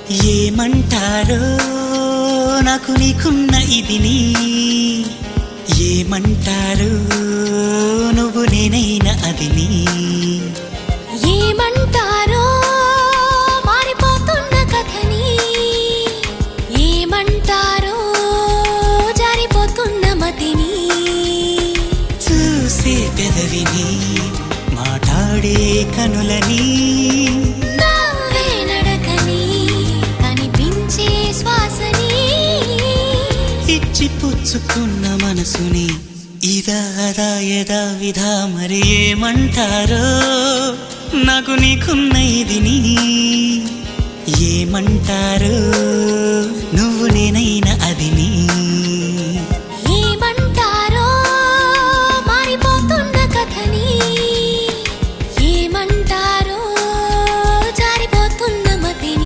ఏమంటారో నాకు నీకున్న ఇదిని, ఏమంటారు నువ్వు నేనైనా అదిని. ఏమంటారో మారిపోతున్న కథని, ఏమంటారో జారిపోతున్న మతిని. చూసే పెదవిని, మాట్లాడే కనులని, నవ్వే నడకని, కనిపించే శ్వాసని, ఇచ్చి పుచ్చుకున్న మనసుని ఇదా అదా యదా విధా. మరి ఏమంటారో నాకు నీకున్న ఇదిని, ఏమంటారో